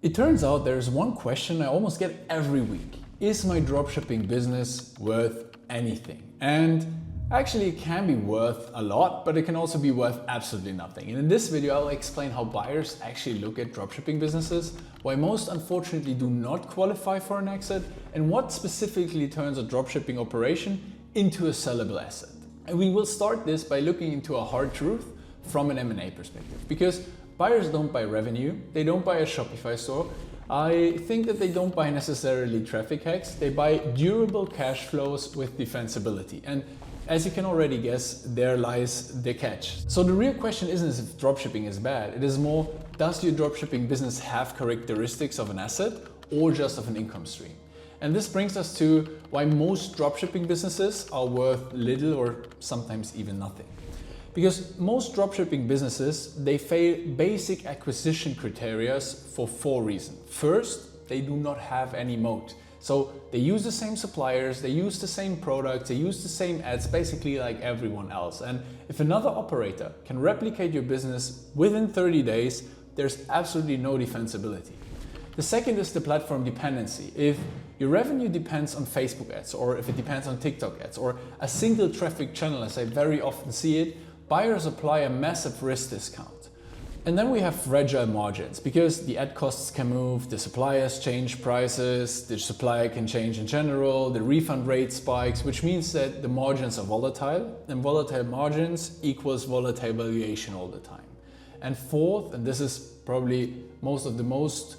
It turns out there's one question I almost get every week. Is my dropshipping business worth anything? And actually it can be worth a lot, but it can also be worth absolutely nothing. And in this video, I'll explain how buyers actually look at dropshipping businesses, why most unfortunately do not qualify for an exit, and what specifically turns a dropshipping operation into a sellable asset. And we will start this by looking into a hard truth from an M&A perspective, because buyers don't buy revenue, they don't buy a Shopify store. I think that they don't buy necessarily traffic hacks, they buy durable cash flows with defensibility. And as you can already guess, there lies the catch. So the real question isn't if dropshipping is bad, it is more, does your dropshipping business have characteristics of an asset or just of an income stream? And this brings us to why most dropshipping businesses are worth little or sometimes even nothing. Because most dropshipping businesses, they fail basic acquisition criteria for 4 reasons. First, they do not have any moat. So they use the same suppliers, they use the same products, they use the same ads, basically like everyone else. And if another operator can replicate your business within 30 days, there's absolutely no defensibility. The second is the platform dependency. If your revenue depends on Facebook ads, or if it depends on TikTok ads, or a single traffic channel, as I very often see it, buyers apply a massive risk discount. And then we have fragile margins, because the ad costs can move, the suppliers change prices, the supplier can change in general, the refund rate spikes, which means that the margins are volatile, and volatile margins equals volatile valuation all the time. And fourth, and this is probably most of the most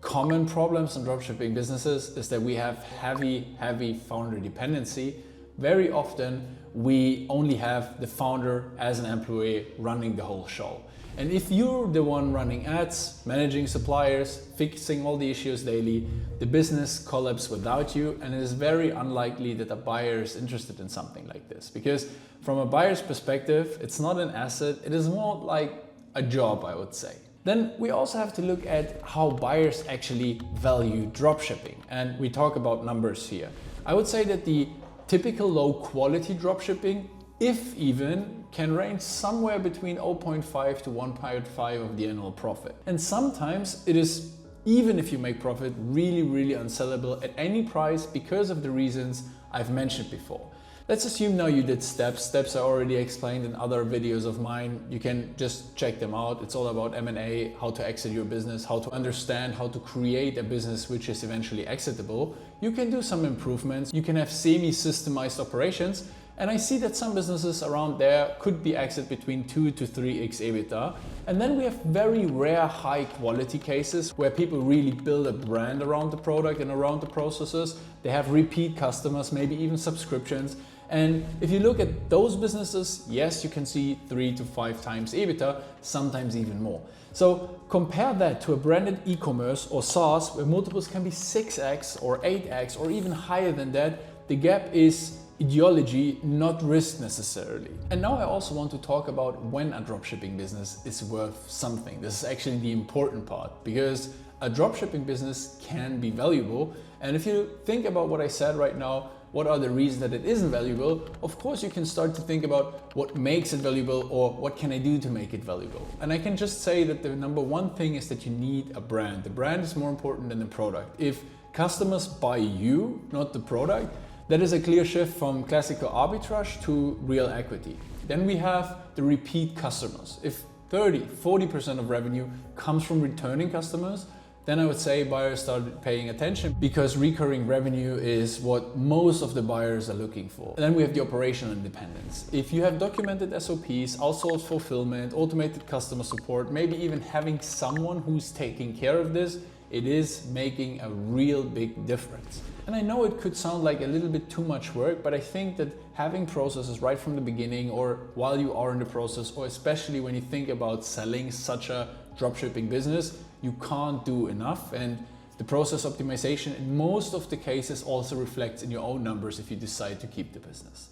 common problems in dropshipping businesses, is that we have heavy founder dependency. Very often we only have the founder as an employee running the whole show. And if you're the one running ads, managing suppliers, fixing all the issues daily, the business collapses without you, and it is very unlikely that a buyer is interested in something like this. Because from a buyer's perspective, it's not an asset, it is more like a job, I would say. Then we also have to look at how buyers actually value dropshipping. And we talk about numbers here. I would say that the typical low quality dropshipping, if even, can range somewhere between 0.5 to 1.5 of the annual profit. And sometimes it is, even if you make profit, really unsellable at any price because of the reasons I've mentioned before. Let's assume now you did steps I already explained in other videos of mine. You can just check them out. It's all about M&A, how to exit your business, how to understand how to create a business which is eventually exitable. You can do some improvements. You can have semi-systemized operations. And I see that some businesses around there could be exit between 2 to 3x EBITDA. And then we have very rare high quality cases where people really build a brand around the product and around the processes. They have repeat customers, maybe even subscriptions. And if you look at those businesses, yes, you can see 3 to 5 times EBITDA, sometimes even more. So compare that to a branded e-commerce or SaaS where multiples can be 6x or 8x or even higher than that. The gap is ideology, not risk necessarily. And now I also want to talk about when a dropshipping business is worth something. This is actually the important part, because a dropshipping business can be valuable. And if you think about what I said right now, what are the reasons that it isn't valuable? Of course, you can start to think about what makes it valuable or what can I do to make it valuable. And I can just say that the number one thing is that you need a brand. The brand is more important than the product. If customers buy you, not the product, that is a clear shift from classical arbitrage to real equity. Then we have the repeat customers. If 30-40% of revenue comes from returning customers, then I would say buyers start paying attention, because recurring revenue is what most of the buyers are looking for. And then we have the operational independence. If you have documented SOPs, outsourced fulfillment, automated customer support, maybe even having someone who's taking care of this, it is making a real big difference. And I know it could sound like a little bit too much work, but I think that having processes right from the beginning or while you are in the process, or especially when you think about selling such a dropshipping business, you can't do enough. And the process optimization in most of the cases also reflects in your own numbers if you decide to keep the business.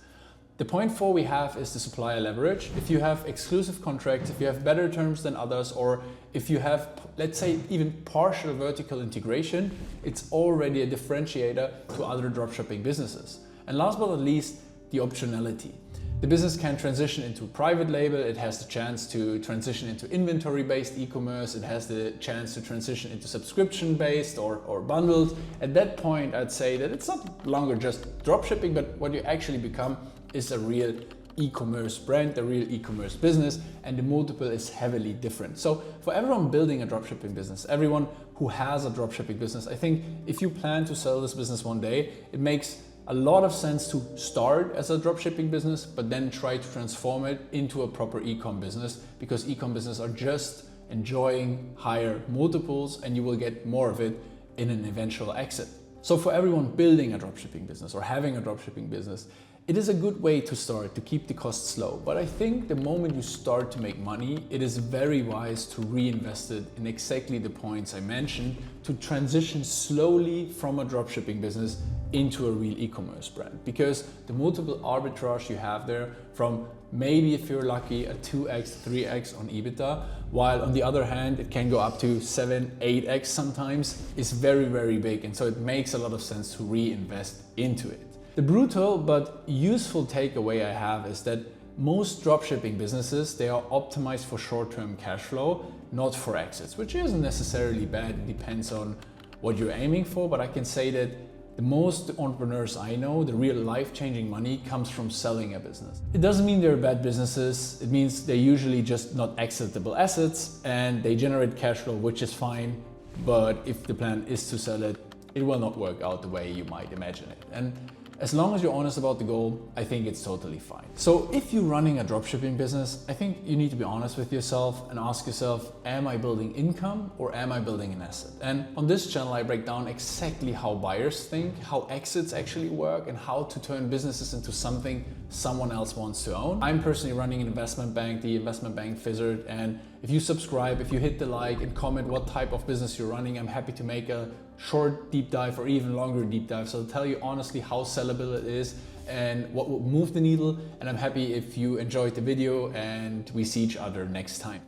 The point 4 we have is the supplier leverage. If you have exclusive contracts, if you have better terms than others, or if you have, let's say, even partial vertical integration, it's already a differentiator to other dropshipping businesses. And last but not least, the optionality. The business can transition into private label, it has the chance to transition into inventory-based e-commerce, it has the chance to transition into subscription-based or bundled. At that point, I'd say that it's not longer just dropshipping, but what you actually become is a real e-commerce brand, a real e-commerce business, and the multiple is heavily different. So for everyone building a dropshipping business, everyone who has a dropshipping business, I think if you plan to sell this business one day, it makes a lot of sense to start as a dropshipping business, but then try to transform it into a proper e-com business, because e-com businesses are just enjoying higher multiples and you will get more of it in an eventual exit. So for everyone building a dropshipping business or having a dropshipping business, it is a good way to start to keep the costs low. But I think the moment you start to make money, it is very wise to reinvest it in exactly the points I mentioned, to transition slowly from a dropshipping business into a real e-commerce brand. Because the multiple arbitrage you have there, from maybe, if you're lucky, a 2x, 3x on EBITDA, while on the other hand, it can go up to 7, 8x sometimes, is very, very big. And so it makes a lot of sense to reinvest into it. The brutal but useful takeaway I have is that most dropshipping businesses, they are optimized for short-term cash flow, not for exits, which isn't necessarily bad. It depends on what you're aiming for, but I can say that the most entrepreneurs I know, the real life-changing money comes from selling a business. It doesn't mean they're bad businesses. It means they're usually just not exitable assets and they generate cash flow, which is fine. But if the plan is to sell it, it will not work out the way you might imagine it. And as long as you're honest about the goal, I think it's totally fine. So if you're running a dropshipping business, I think you need to be honest with yourself and ask yourself, am I building income or am I building an asset? And on this channel, I break down exactly how buyers think, how exits actually work, and how to turn businesses into something someone else wants to own. I'm personally running an investment bank, the Investment Bank Fizzard, and if you subscribe, if you hit the like and comment what type of business you're running, I'm happy to make a short deep dive or even longer deep dive. So I'll tell you honestly how sellable it is and what will move the needle. And I'm happy if you enjoyed the video and we see each other next time.